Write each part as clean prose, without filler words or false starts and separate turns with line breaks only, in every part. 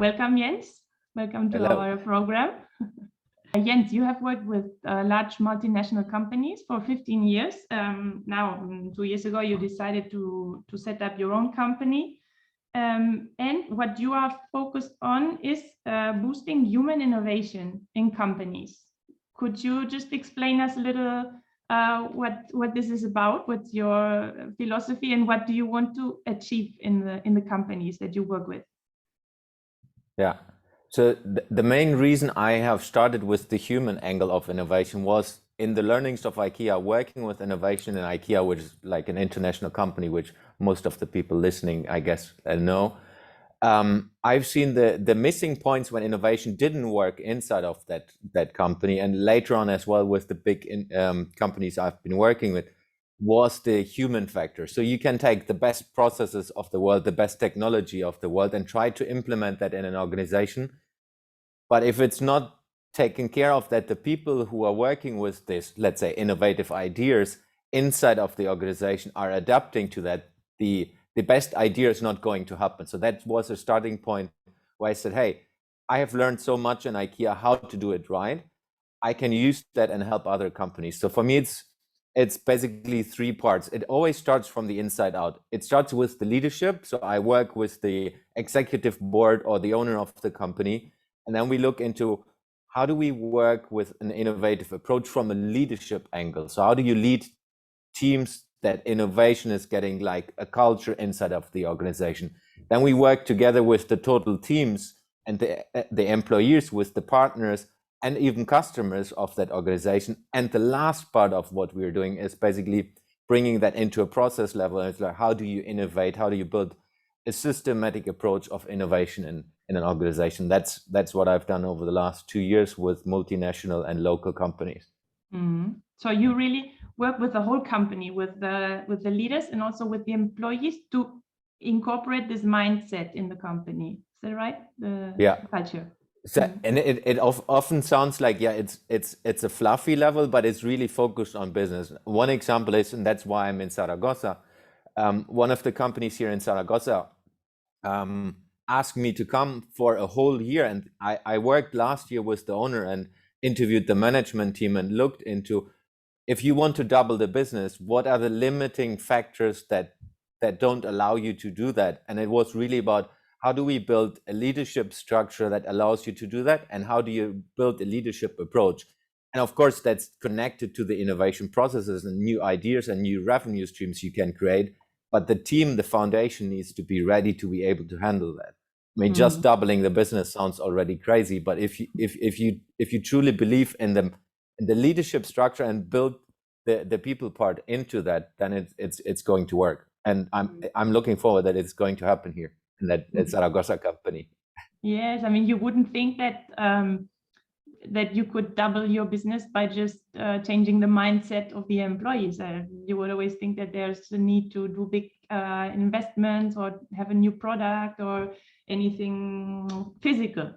Welcome, Jens. Welcome to
Hello.
our program. Jens, you have worked with large multinational companies for 15 years. Now, 2 years ago, you decided to set up your own company. And what you are focused on is boosting human innovation in companies. Could you just explain us a little what this is about? What's your philosophy, and what do you want to achieve in the companies that you work with?
Yeah. So the main reason I have started with the human angle of innovation was in the learnings of IKEA, working with innovation in IKEA, which is like an international company, which most of the people listening, I guess, know. I've seen the missing points when innovation didn't work inside of that company, and later on as well with the big companies I've been working with, was the human factor. So you can take the best processes of the world, the best technology of the world, and try to implement that in an organization. But if it's not taken care of, that the people who are working with this, let's say, innovative ideas inside of the organization are adapting to that, the best idea is not going to happen. So that was a starting point where I said, hey, I have learned so much in IKEA how to do it right. I can use that and help other companies. So for me, it's basically 3 parts. It always starts from the inside out. It starts with the leadership. So I work with the executive board or the owner of the company. And then we look into how do we work with an innovative approach from a leadership angle? So how do you lead teams that innovation is getting like a culture inside of the organization? Then we work together with the total teams and the employees, with the partners and even customers of that organization. And the last part of what we're doing is basically bringing that into a process level. And it's like, how do you innovate? How do you build a systematic approach of innovation in an organization? That's what I've done over the last 2 years with multinational and local companies.
Mm-hmm. So you really work with the whole company, with the leaders and also with the employees to incorporate this mindset in the company. Is that right? The culture.
So, and it often sounds like, yeah, it's a fluffy level, but it's really focused on business. One example is, and that's why I'm in Zaragoza, one of the companies here in Zaragoza asked me to come for a whole year. And I worked last year with the owner and interviewed the management team and looked into, if you want to double the business, what are the limiting factors that don't allow you to do that? And it was really about, how do we build a leadership structure that allows you to do that? And how do you build a leadership approach? And of course, that's connected to the innovation processes and new ideas and new revenue streams you can create. But the team, the foundation needs to be ready to be able to handle that. I mean, just doubling the business sounds already crazy, but if you truly believe in the leadership structure and build the people part into that, then it's going to work. And I'm looking forward that it's going to happen here in that Zaragoza company.
Yes, I mean, you wouldn't think that that you could double your business by just changing the mindset of the employees. You would always think that there's a need to do big investments or have a new product or anything physical.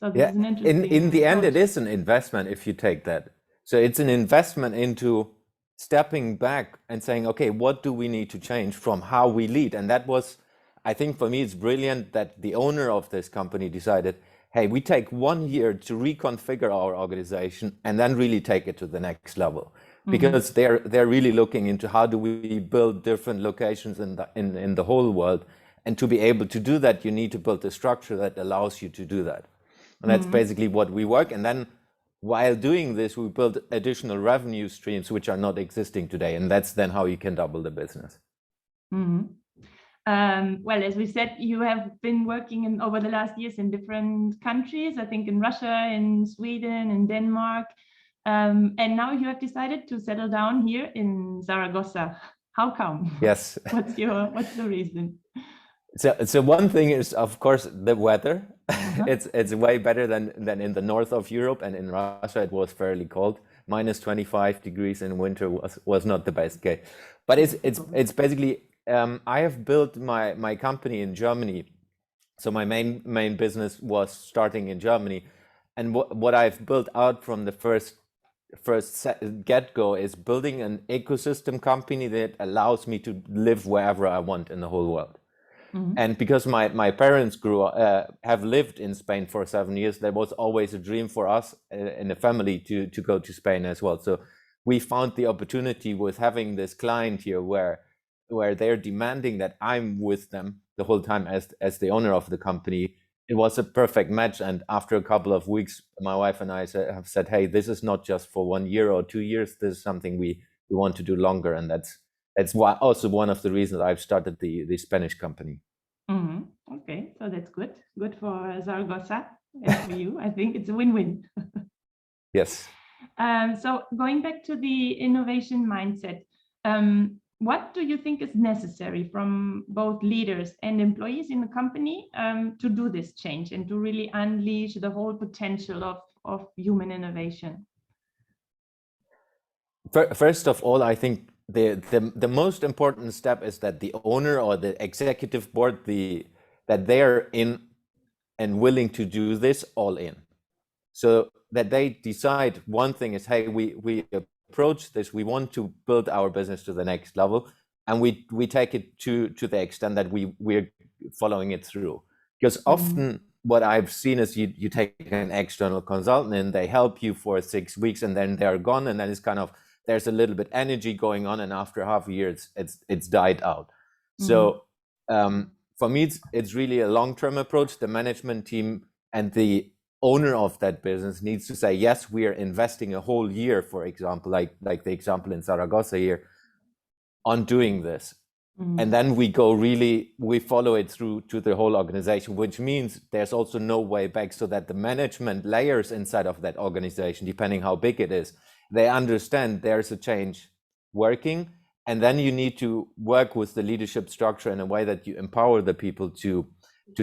So this is an interesting
in the end,
approach.
it is an investment if you take that. So it's an investment into stepping back and saying, okay, what do we need to change from how we lead? And that was, I think for me, it's brilliant that the owner of this company decided, hey, we take 1 year to reconfigure our organization and then really take it to the next level. Because they're really looking into how do we build different locations in the whole world. And to be able to do that, you need to build a structure that allows you to do that. And that's basically what we work. And then while doing this, we build additional revenue streams which are not existing today. And that's then how you can double the business.
Well, as we said, you have been working over the last years in different countries, I think in Russia, in Sweden, in Denmark. And now you have decided to settle down here in Zaragoza. How come?
Yes.
What's the reason?
So one thing is, of course, the weather. It's way better than in the north of Europe, and in Russia it was fairly cold. Minus 25 degrees in winter was not the best case. But it's basically, I have built my company in Germany. So my main business was starting in Germany, and what I've built out from the first get-go is building an ecosystem company that allows me to live wherever I want in the whole world. And because my parents have lived in Spain for 7 years, there was always a dream for us in the family to go to Spain as well. So we found the opportunity with having this client here where they're demanding that I'm with them the whole time as the owner of the company. It was a perfect match. And after a couple of weeks, my wife and I have said, hey, this is not just for 1 year or 2 years. This is something we want to do longer. And that's also one of the reasons I've started the Spanish company.
Okay, so that's good. Good for Zaragoza and for you. I think it's a win-win.
Yes.
So going back to the innovation mindset, what do you think is necessary from both leaders and employees in the company to do this change and to really unleash the whole potential of human innovation?
First of all, I think the most important step is that the owner or the executive board, that they're in and willing to do this all in. So that they decide one thing is, hey, we approach this, we want to build our business to the next level, and we take it to the extent that we're following it through. Because often what I've seen is you take an external consultant and they help you for 6 weeks and then they're gone, and then it's kind of, there's a little bit energy going on, and after half a year it's died out. So for me it's really a long-term approach. The management team and the owner of that business needs to say, yes, we are investing a whole year, for example, like the example in Zaragoza here, on doing this. And then we follow it through to the whole organization, which means there's also no way back, so that the management layers inside of that organization, depending how big it is, they understand there's a change working. And then you need to work with the leadership structure in a way that you empower the people to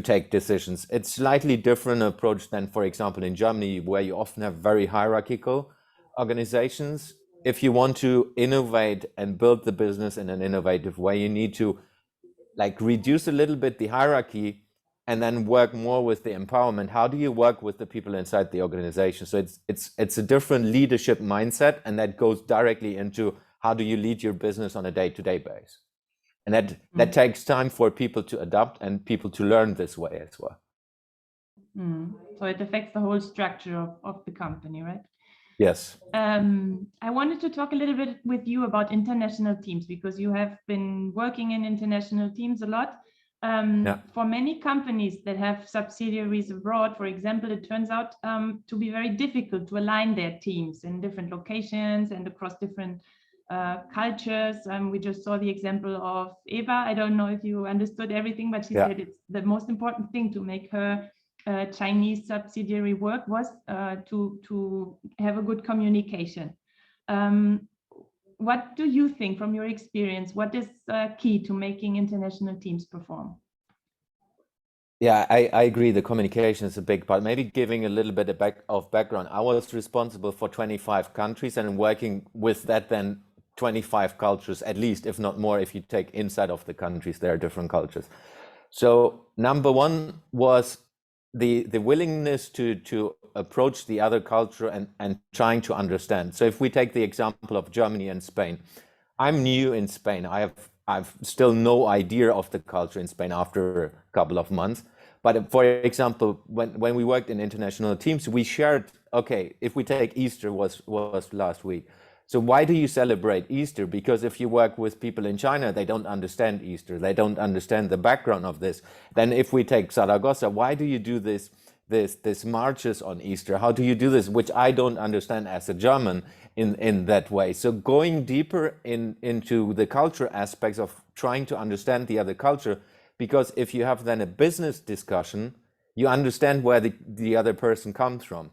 take decisions. It's slightly different approach than, for example, in Germany, where you often have very hierarchical organizations. If you want to innovate and build the business in an innovative way, you need to reduce a little bit the hierarchy and then work more with the empowerment. How do you work with the people inside the organization? So it's a different leadership mindset, and that goes directly into how do you lead your business on a day-to-day basis. And that takes time for people to adapt and people to learn this way as well.
So it affects the whole structure of the company, right?
Yes.
I wanted to talk a little bit with you about international teams, because you have been working in international teams a lot. For many companies that have subsidiaries abroad, for example, it turns out to be very difficult to align their teams in different locations and across different cultures. We just saw the example of Eva. I don't know if you understood everything, but she said it's the most important thing to make her Chinese subsidiary work was to have a good communication. What do you think, from your experience, what is key to making international teams perform?
Yeah, I agree. The communication is a big part. Maybe giving a little bit of background. I was responsible for 25 countries and working with that then 25 cultures, at least, if not more. If you take inside of the countries, there are different cultures. So number one was the willingness to approach the other culture and trying to understand. So if we take the example of Germany and Spain, I'm new in Spain. I've still no idea of the culture in Spain after a couple of months. But for example, when we worked in international teams, we shared, okay, if we take Easter was last week. So why do you celebrate Easter? Because if you work with people in China, they don't understand Easter. They don't understand the background of this. Then if we take Zaragoza, why do you do this marches on Easter? How do you do this? Which I don't understand as a German in that way. So going deeper into the culture aspects of trying to understand the other culture, because if you have then a business discussion, you understand where the other person comes from.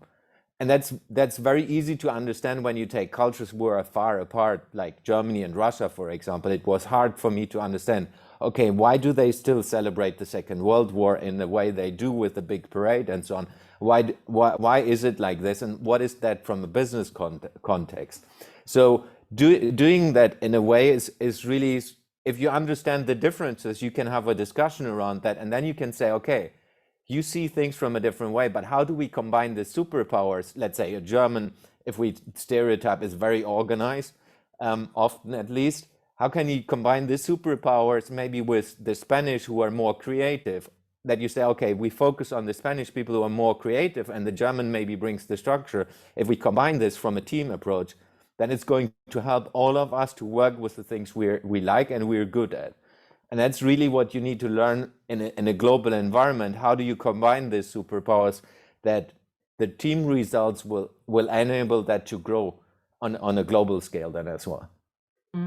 And that's very easy to understand when you take cultures who are far apart, like Germany and Russia, for example. It was hard for me to understand, okay, why do they still celebrate the Second World War in the way they do with the big parade and so on? Why is it like this? And what is that from a business context? So doing that in a way is really, if you understand the differences, you can have a discussion around that. And then you can say, okay, you see things from a different way, but how do we combine the superpowers? Let's say a German, if we stereotype, is very organized, often at least. how can you combine the superpowers maybe with the Spanish who are more creative? That you say, okay, we focus on the Spanish people who are more creative, and the German maybe brings the structure. If we combine this from a team approach, then it's going to help all of us to work with the things we like and we're good at. And that's really what you need to learn in a global environment. How do you combine these superpowers that the team results will enable that to grow on a global scale then as well?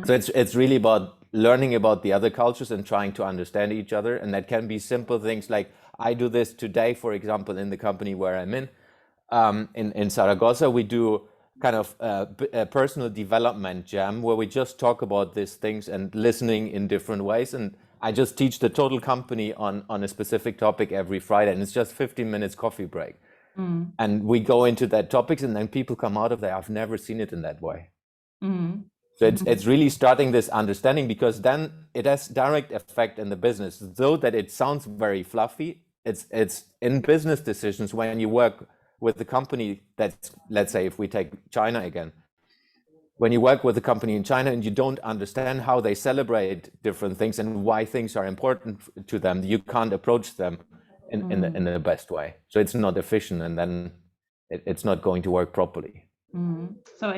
So it's really about learning about the other cultures and trying to understand each other. And that can be simple things like, I do this today, for example, in the company where I'm in Zaragoza, we do kind of a personal development jam where we just talk about these things and listening in different ways. And I just teach the total company on a specific topic every Friday, and it's just 15 minutes coffee break. And we go into that topics, and then people come out of there, I've never seen it in that way. So it's really starting this understanding, because then it has direct effect in the business. Though that it sounds very fluffy, it's in business decisions when you work with the company that's, let's say, if we take China again, when you work with a company in China and you don't understand how they celebrate different things and why things are important to them, you can't approach them in the best way. So it's not efficient, and then it's not going to work properly.
So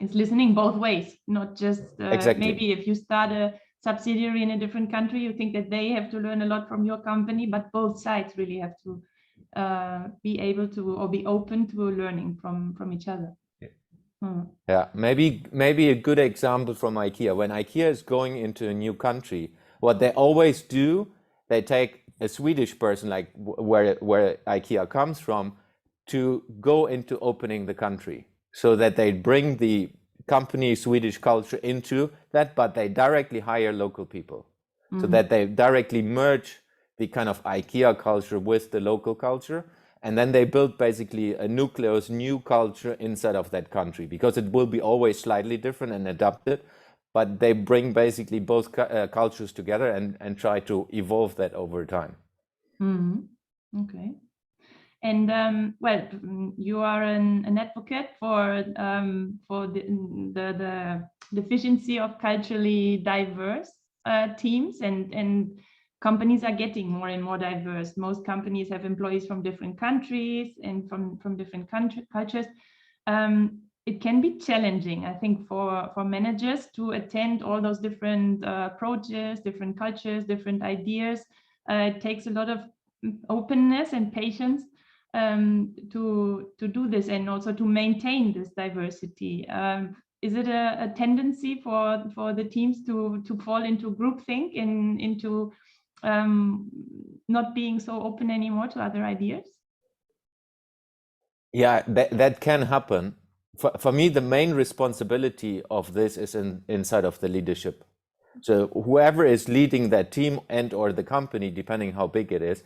it's listening both ways, not just
Exactly.
maybe if you start a subsidiary in a different country, you think that they have to learn a lot from your company, but both sides really have to be able to, or be open to learning from each other.
Yeah, maybe a good example from IKEA. When IKEA is going into a new country, what they always do, they take a Swedish person, like where IKEA comes from, to go into opening the country, so that they bring the company Swedish culture into that, but they directly hire local people, so that they directly merge the kind of IKEA culture with the local culture. And then they build basically a nucleus, new culture inside of that country, because it will be always slightly different and adapted, but they bring basically both cultures together and try to evolve that over time.
Okay. And well, you are an advocate for the deficiency of culturally diverse teams, and companies are getting more and more diverse. Most companies have employees from different countries and from different cultures. It can be challenging, I think, for managers to attend all those different approaches, different cultures, different ideas. It takes a lot of openness and patience to do this, and also to maintain this diversity. Is it a tendency for the teams to fall into groupthink, into not being so open anymore to other ideas?
Yeah, that can happen. For me, the main responsibility of this is inside of the leadership. So whoever is leading that team and or the company, depending how big it is,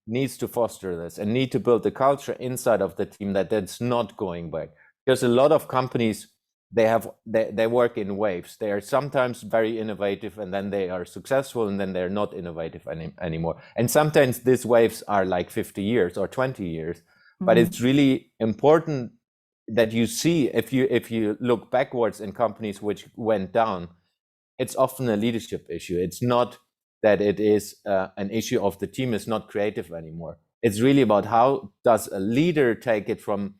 needs to foster this and need to build a culture inside of the team that's not going back. Because a lot of companies, they work in waves. They are sometimes very innovative, and then they are successful, and then they're not innovative anymore. And sometimes these waves are like 50 years or 20 years. But it's really important that you see, if you look backwards in companies which went down, it's often a leadership issue. It's not that it is an issue of the team is not creative anymore. It's really about how does a leader take it from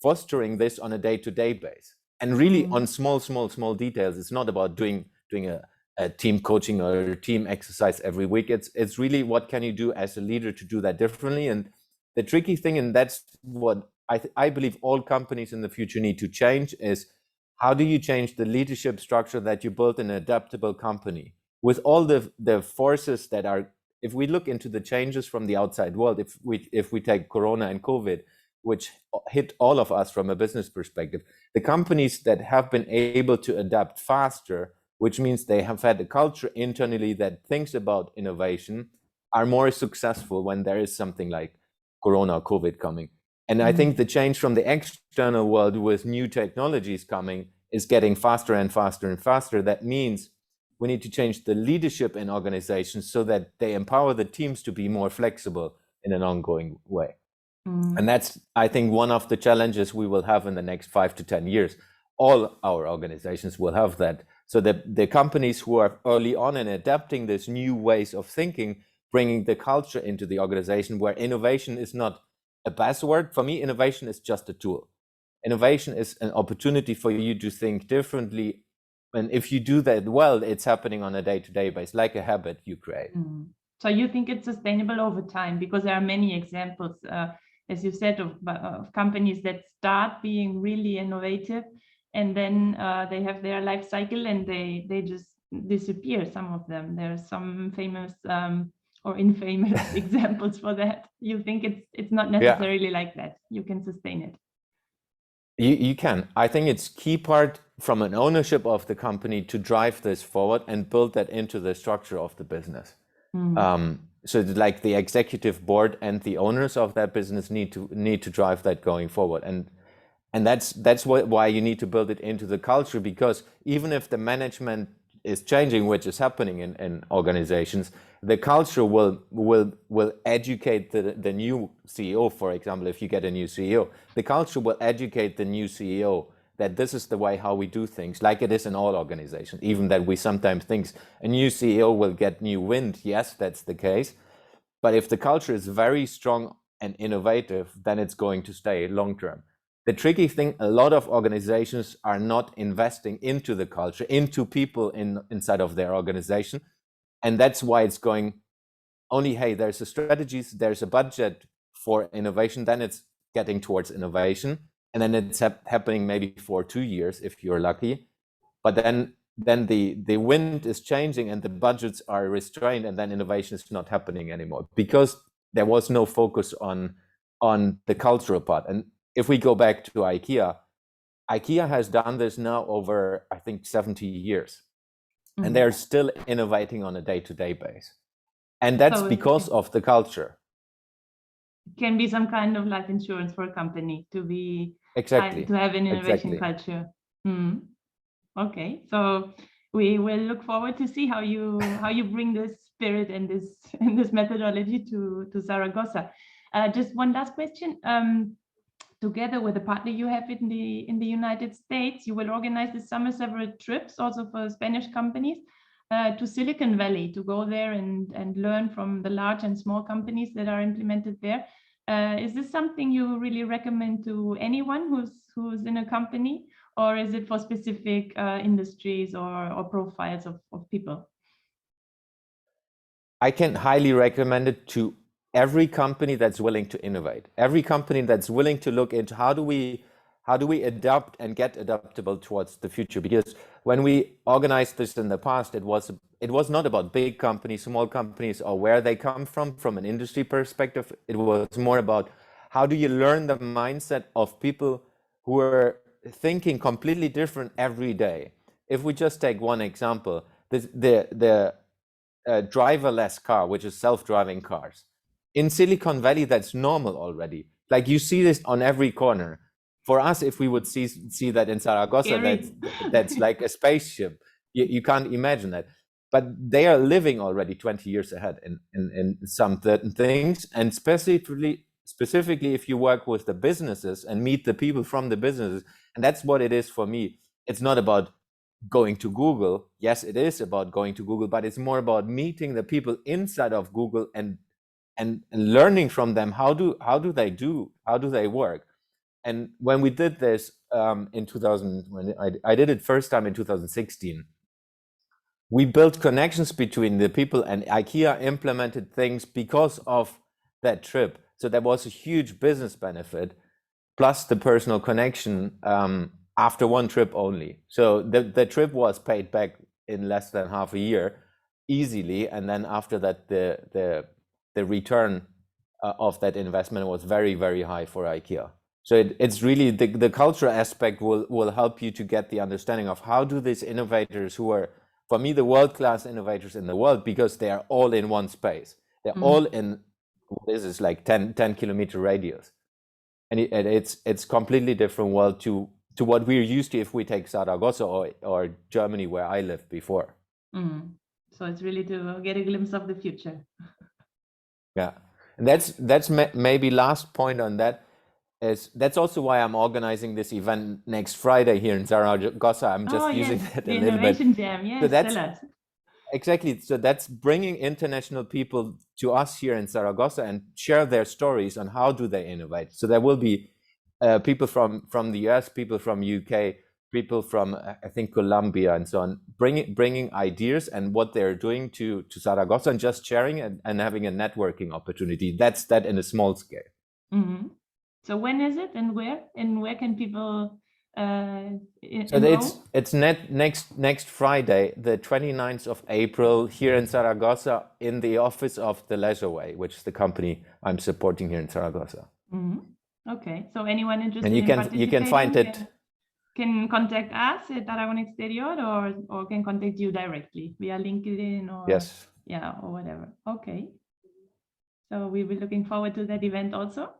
fostering this on a day-to-day basis, and really on small details. It's not about doing a team coaching or a team exercise every week. It's really what can you do as a leader to do that differently. And the tricky thing, and that's what I believe all companies in the future need to change, is how do you change the leadership structure that you built in an adaptable company with all the forces that are, if we look into the changes from the outside world, if we take Corona and COVID, which hit all of us from a business perspective, the companies that have been able to adapt faster, which means they have had a culture internally that thinks about innovation, are more successful when there is something like Corona or COVID coming. And I think the change from the external world with new technologies coming is getting faster and faster and faster. That means we need to change the leadership in organizations so that they empower the teams to be more flexible in an ongoing way. And that's, I think, one of the challenges we will have in the next 5 to 10 years. all our organizations will have that. So the companies who are early on in adapting these new ways of thinking, bringing the culture into the organization, where innovation is not a buzzword. For me, innovation is just a tool. Innovation is an opportunity for you to think differently. And if you do that well, it's happening on a day-to-day basis, like a habit you create.
So you think it's sustainable over time? Because there are many examples, as you said, of companies that start being really innovative, and then they have their life cycle and they just disappear, some of them. There are some famous or infamous examples for that. You think it's not necessarily like that? You can sustain it?
You can. I think it's key part from an ownership of the company to drive this forward and build that into the structure of the business. So like the executive board and the owners of that business need to drive that going forward. And that's why you need to build it into the culture, because even if the management is changing, which is happening in organizations, the culture will educate the new CEO. For example, if you get a new CEO, the culture will educate the new CEO that this is the way how we do things, like it is in all organizations. Even that we sometimes think a new CEO will get new wind. Yes, that's the case. But if the culture is very strong and innovative, then it's going to stay long term. The tricky thing, a lot of organizations are not investing into the culture, into people inside of their organization. And that's why it's going only, hey, there's a strategies, there's a budget for innovation, then it's getting towards innovation. And then it's happening maybe for 2 years if you're lucky. But then the wind is changing and the budgets are restrained, and then innovation is not happening anymore because there was no focus on the cultural part. And if we go back to IKEA has done this now over, I think, 70 years. And they're still innovating on a day-to-day basis. And that's because of the culture.
It can be some kind of life insurance for a company to be
to
have an innovation culture. Okay, so we will look forward to see how you bring this spirit and this methodology to Zaragoza. Just one last question. Together with a partner you have in the United States, you will organize this summer several trips also for Spanish companies to Silicon Valley, to go there and learn from the large and small companies that are implemented there. Is this something you really recommend to anyone who's in a company, or is it for specific industries or profiles of people?
I can highly recommend it to every company that's willing to innovate, every company that's willing to look into how do we adapt and get adaptable towards the future. Because when we organized this in the past, it was not about big companies, small companies, or where they come from an industry perspective. It was more about how do you learn the mindset of people who are thinking completely different every day. If we just take one example, the driverless car, which is self-driving cars. In Silicon Valley, that's normal already. Like you see this on every corner. For us, if we would see that in Zaragoza, that's like a spaceship. You can't imagine that. But they are living already 20 years ahead in some certain things. And specifically, if you work with the businesses and meet the people from the businesses, and that's what it is for me. It's not about going to Google. Yes, it is about going to Google, but it's more about meeting the people inside of Google and learning from them. How do they work? And when we did this in 2000, when I did it first time in 2016, we built connections between the people, and IKEA implemented things because of that trip. So there was a huge business benefit, plus the personal connection after one trip only. So the trip was paid back in less than half a year, easily. And then after that, the return of that investment was very, very high for IKEA. So it's really the cultural aspect will help you to get the understanding of how do these innovators, who are, for me, the world-class innovators in the world, because they are all in one space. They're all in, this is like 10 kilometer radius. And it's completely different world to what we're used to if we take Zaragoza or Germany, where I lived before.
So it's really to get a glimpse of the future.
Yeah, and that's maybe last point on that. that's also why I'm organizing this event next Friday here in Zaragoza. I'm just using that
the
a little bit.
Innovation Jam. Yes,
So that's
tell us.
exactly. So that's bringing international people to us here in Zaragoza and share their stories on how do they innovate. So there will be people from the US, people from UK, people from I think Colombia and so on, bringing ideas and what they're doing to Zaragoza and just sharing and having a networking opportunity. That's that in a small scale.
Mm-hmm. So when is it and where? And where can people
So it's next Friday, the 29th of April, here in Zaragoza, in the office of the Leisure Way, which is the company I'm supporting here in Zaragoza.
Mm-hmm. Okay, so anyone interested
and you can find it.
Can contact us at Aragon Exterior or can contact you directly via LinkedIn or
yes,
or whatever. Okay, so we'll be looking forward to that event also.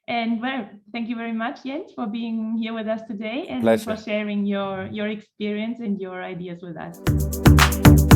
And well, thank you very much, Jens, for being here with us today and
Pleasure.
for sharing your experience and your ideas with us.